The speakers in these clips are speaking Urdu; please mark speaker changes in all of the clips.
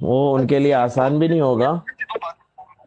Speaker 1: وہ ان کے لیے آسان بھی نہیں ہوگا۔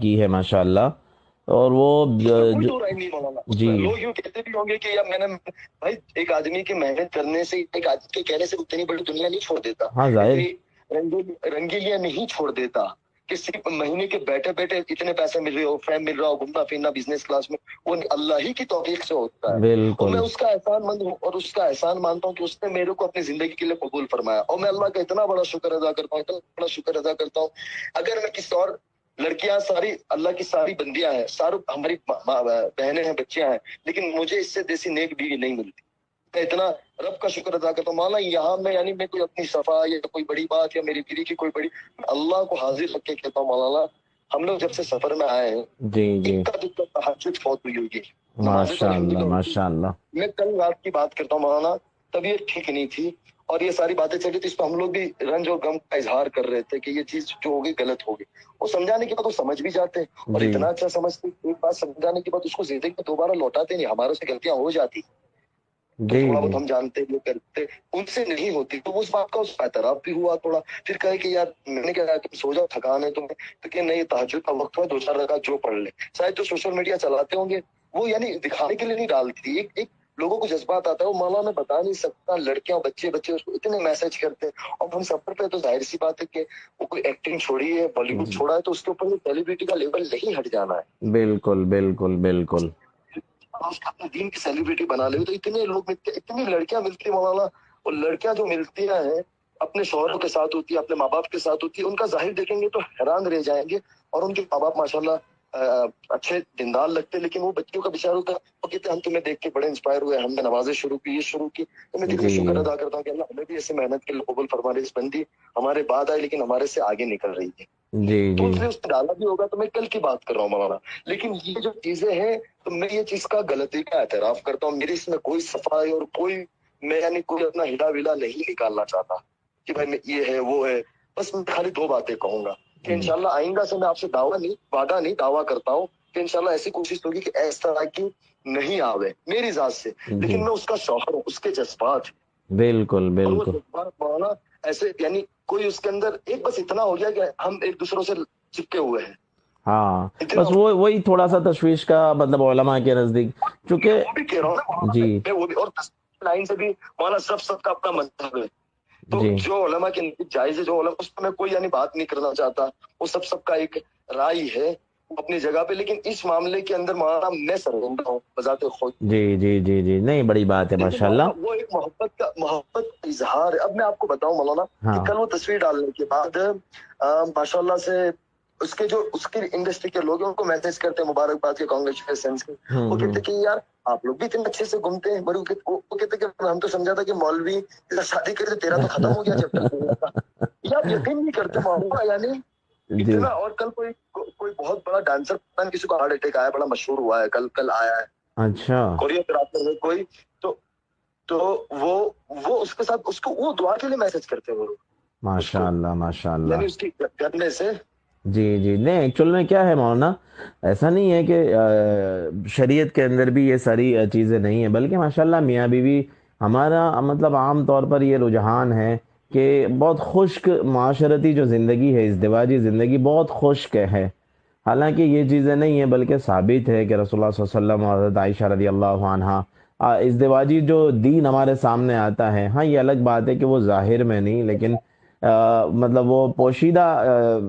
Speaker 1: کی ہے ماشاءاللہ، اور وہ
Speaker 2: اس میں کوئی دو رائے نہیں مولانا، اس
Speaker 1: جی
Speaker 2: میں لوگ یوں کہتے بھی ہوں گے کہ یار میں نے بھائی ایک آدمی کی محنت کرنے سے، ایک آدمی کے کہنے سے اتنی بڑی دنیا نہیں چھوڑ دیتا،
Speaker 1: ہاں ظاہر،
Speaker 2: اتنی رنگیلیاں نہیں چھوڑ دیتا، کہ صرف مہینے کے بیٹھے بیٹھے اتنے پیسے مل رہے ہو، فیم مل رہا ہو، گھومنا پھرنا بزنس کلاس میں، وہ اللہ ہی کی توفیق سے ہوتا ہے۔ اور میں
Speaker 1: بالکل
Speaker 2: اس کا احسان مند ہوں، اور اس کا احسان مانتا ہوں کہ اس نے میرے کو اپنی زندگی کے لیے قبول فرمایا، اور میں اللہ کا اتنا بڑا شکر ادا کرتا ہوں، اتنا بڑا شکر ادا کرتا ہوں۔ اگر میں کسی اور لڑکیاں ساری اللہ کی ساری بندیاں ہیں، سارے ہماری بہنیں ہیں، بچیاں ہیں، لیکن مجھے اس سے دیسی نیک بیوی نہیں ملتی، میں اتنا رب کا شکر ادا کرتا ہوں۔ مولا یہاں میں یعنی میں کوئی اپنی صفا یا کوئی بڑی بات یا میری بیوی کی کوئی بڑی، اللہ کو حاضر رکھ کے کہتا ہوں مولانا، ہم لوگ جب سے سفر میں آئے ہیں،
Speaker 1: جی جی
Speaker 2: اکا دکا تہجد فوت ہوئی ہوگی، نمازیں تو
Speaker 1: ماشاءاللہ
Speaker 2: الحمدللہ ہوتی ہیں۔
Speaker 1: ماشاءاللہ
Speaker 2: میں کل رات کی بات کرتا ہوں مولانا، طبیعت ٹھیک نہیں تھی، اور یہ ساری باتیں چلی تھی، اس پہ ہم لوگ بھی رنج اور غم کا اظہار کر رہے تھے کہ یہ چیز جو ہوگی غلط ہوگی، وہ سمجھانے کے بعد وہ سمجھ بھی جاتے، اور
Speaker 1: جی
Speaker 2: اتنا اچھا سمجھتے، ایک بات سمجھانے کے بعد اس کو زندگی میں دوبارہ لوٹاتے نہیں، ہمارے سے غلطیاں ہو جاتی تو
Speaker 1: جی
Speaker 2: تھوڑا
Speaker 1: جی
Speaker 2: بہت ہم جانتے یہ کرتے، ان سے نہیں ہوتی، تو اس بات کا اس کا اعتراف بھی ہوا تھوڑا، پھر کہے کہ یار میں نے کہا کہ سو جاؤ، تھکان ہے تمہیں، تو کہ نہیں تہجد کا وقت ہے، دو چار رکعت جو پڑھ لے، شاید جو سوشل میڈیا چلاتے ہوں گے وہ یعنی دکھانے کے لیے نہیں ڈالتی، ایک لوگوں کو جذبات آتا ہے، وہ مولا میں بتا نہیں سکتا، لڑکیاں بچے اس کو اتنے میسج کرتے ہیں، اور ہم سفر پہ تو ظاہر سی بات ہے کہ وہ کوئی ایکٹنگ چھوڑی ہے، بالی ووڈ
Speaker 1: جی
Speaker 2: چھوڑا ہے، تو اس کے اوپر سیلیبریٹی کا لیول نہیں ہٹ جانا ہے،
Speaker 1: بالکل بالکل بالکل
Speaker 2: اس کا اپنے دین کی سیلیبریٹی بنا لے، تو اتنے لوگ ملتے، اتنی لڑکیاں ملتی ہیں مولانا، اور لڑکیاں جو ملتی ہیں اپنے شوہروں کے ساتھ ہوتی ہے، اپنے ماں باپ کے ساتھ ہوتی ہے، ان کا ظاہر دیکھیں گے تو حیران رہ جائیں گے، اور ان کے ماں باپ ماشاءاللہ اچھے دیندار لگتے، لیکن وہ بچوں کا بیچاروں کا وہ کہتے ہیں ہم تمہیں دیکھ کے بڑے انسپائر ہوئے، ہم نے نمازیں شروع کی، یہ شروع کی، تو میں دل سے
Speaker 1: جی
Speaker 2: شکر ادا کرتا ہوں کہ اللہ ہمیں بھی ایسے محنت کے لیے قبول فرما رہی، اس بندی ہمارے بعد آئی لیکن ہمارے سے آگے نکل رہی ہے،
Speaker 1: جی
Speaker 2: تو
Speaker 1: جی
Speaker 2: اس نے اس نے ڈالا بھی ہوگا، تو میں کل کی بات کر رہا ہوں مولانا، لیکن یہ جو چیزیں ہیں تو میں یہ چیز کا غلطی کا اعتراف کرتا ہوں، میری اس میں کوئی صفائی اور کوئی میں یعنی کوئی اپنا ہلا ولا نہیں نکالنا چاہتا کہ بھائی میں یہ ہے وہ ہے، بس میں خالی دو باتیں کہوں گا کہ انشاءاللہ آئندہ سے میں آپ سے دعویٰ نہیں، وعدہ نہیں، دعویٰ کرتا ہوں کہ انشاءاللہ ایسی کوشش ہوگی کہ اس طرح کی نہیں آوے میری ذات سے،
Speaker 1: جی
Speaker 2: لیکن میں اس کا شوہر ہوں، اس کے جذبات،
Speaker 1: بالکل
Speaker 2: اور وہ
Speaker 1: بالکل
Speaker 2: جذبات مولانا ایسے یعنی کوئی اس کے اندر ایک بس اتنا ہو گیا کہ ہم ایک دوسروں سے چپکے ہوئے ہیں،
Speaker 1: ہاں
Speaker 2: اتنا
Speaker 1: بس وہ وہی تھوڑا سا تشویش کا مطلب علماء کے نزدیک،
Speaker 2: میں
Speaker 1: چونکہ
Speaker 2: وہ بھی کہہ رہا ہوں نا مولانا،
Speaker 1: جی
Speaker 2: میں وہ بھی، اور لائن سے بھی مولانا سب کا اپنا مذہب ہے، تو
Speaker 1: جی
Speaker 2: جو علماء کے نزدیک جائز ہے، جو علماء اس پہ میں کوئی یعنی بات نہیں کرنا چاہتا، وہ سب کا ایک رائے ہے وہ اپنی جگہ پہ، لیکن اس معاملے کے اندر مولانا میں سرگردہ ہوں بذات خود،
Speaker 1: جی جی جی جی نہیں بڑی بات ہے
Speaker 2: لیکن
Speaker 1: ماشاءاللہ،
Speaker 2: مولانا وہ ایک محبت کا اظہار ہے۔ اب میں آپ کو بتاؤں مولانا کہ
Speaker 1: ہاں
Speaker 2: کل وہ تصویر ڈالنے کے بعد ماشاءاللہ سے اس کے جو اس کی انڈسٹری کے لوگ ہیں ان کو میسج کرتے ہیں مبارکباد کے، کانگریچولیشنز کے، وہ کہتے کہ یار آپ لوگ بھی اتنے اچھے سے گھومتے ہیں، وہ کہتے کہ ہم تو سمجھا تھا کہ مولوی شادی کرے تو تیرا تو ختم ہو گیا چیپٹر دنیا کا، یار یقین نہیں کرتے مولانا، یعنی
Speaker 1: جی
Speaker 2: اتنا، اور کل کوئی بہت بڑا ڈانسر کسی کو ہارٹ اٹیک آیا، بڑا مشہور ہوا ہے، کل آیا ہے
Speaker 1: اچھا
Speaker 2: کوریوگرافر ہے کوئی، تو تو وہ اس کے ساتھ اس کو وہ دعا کے لیے میسج کرتے ہیں وہ اس کو،
Speaker 1: ماشاءاللہ ماشاءاللہ
Speaker 2: یعنی اس کی کرنے سے
Speaker 1: جی جی نہیں ایکچول میں کیا ہے مولانا، ایسا نہیں ہے کہ شریعت کے اندر بھی یہ ساری چیزیں نہیں ہیں، بلکہ ماشاءاللہ میاں بیوی ہمارا مطلب عام طور پر یہ رجحان ہے کہ بہت خشک معاشرتی جو زندگی ہے، ازدواجی زندگی بہت خشک ہے، حالانکہ یہ چیزیں نہیں ہیں، بلکہ ثابت ہے کہ رسول اللہ صلی اللہ علیہ وسلم اور حضرت عائشہ رضی اللہ عنہا ازدواجی جو دین ہمارے سامنے آتا ہے، ہاں یہ الگ بات ہے کہ وہ ظاہر میں نہیں، لیکن مطلب وہ پوشیدہ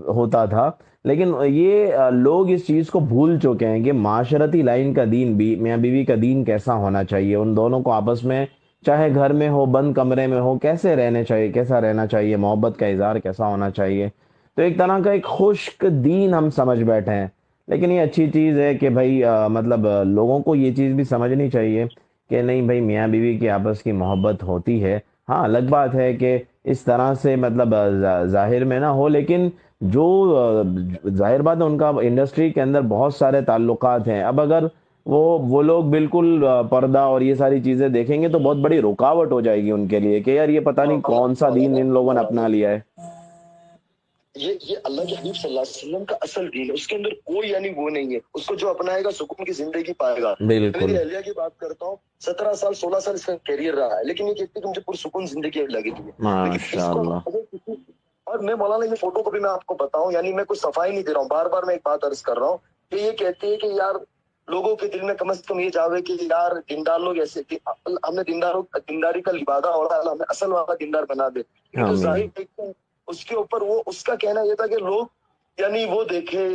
Speaker 1: ہوتا تھا، لیکن یہ لوگ اس چیز کو بھول چکے ہیں کہ معاشرتی لائن کا دین بھی، میاں بیوی کا دین کیسا ہونا چاہیے، ان دونوں کو آپس میں چاہے گھر میں ہو، بند کمرے میں ہو، کیسے رہنے چاہیے، کیسا رہنا چاہیے، محبت کا اظہار کیسا ہونا چاہیے۔ تو ایک طرح کا ایک خشک دین ہم سمجھ بیٹھے ہیں، لیکن یہ اچھی چیز ہے کہ بھائی مطلب لوگوں کو یہ چیز بھی سمجھنی چاہیے کہ نہیں بھائی، میاں بیوی کی آپس کی محبت ہوتی ہے۔ ہاں الگ بات ہے کہ اس طرح سے مطلب ظاہر میں نہ ہو، لیکن جو ظاہر بات ہے ان کا انڈسٹری کے اندر بہت سارے تعلقات ہیں۔ اب اگر وہ لوگ بالکل پردہ اور یہ ساری چیزیں دیکھیں گے تو بہت بڑی رکاوٹ ہو جائے گی ان کے لیے کہ یار یہ پتہ نہیں کون سا دین ان لوگوں نے اپنا لیا ہے۔
Speaker 2: یہ اللہ کے حبیب صلی اللہ علیہ وسلم کا اصل دین ہے، اس کے اندر کوئی یعنی وہ نہیں ہے، اس کو جو اپنائے گا سکون کی زندگی پائے گا۔ میں
Speaker 1: بالکل،
Speaker 2: میری اہلیہ کی بات کرتا ہوں، 17 سال 16 سال اس کا کیریئر رہا ہے، لیکن یہ کہتی ہے کہ مجھے پرسکون زندگی لگی تھی، لیکن اس
Speaker 1: ماشاء
Speaker 2: کو
Speaker 1: اللہ۔
Speaker 2: اگر کسی، اور میں مولانا یہ فوٹو کو بھی میں آپ کو بتاؤں، یعنی میں کوئی صفائی نہیں دے رہا ہوں، بار بار میں ایک بات عرض کر رہا ہوں کہ یہ کہتی ہے کہ یار لوگوں کے دل میں کم از کم یہ جاوے کہ یار دیندار لوگ ایسے کہ ہمیں دینداری کا لبادہ ہو رہا ہے، ہمیں اصل والا دیندار بنا دے، لیکن جو ظاہر
Speaker 1: آمین۔
Speaker 2: دیکھتے ہیں اس کے اوپر وہ اس کا کہنا یہ تھا کہ لوگ یعنی وہ دیکھے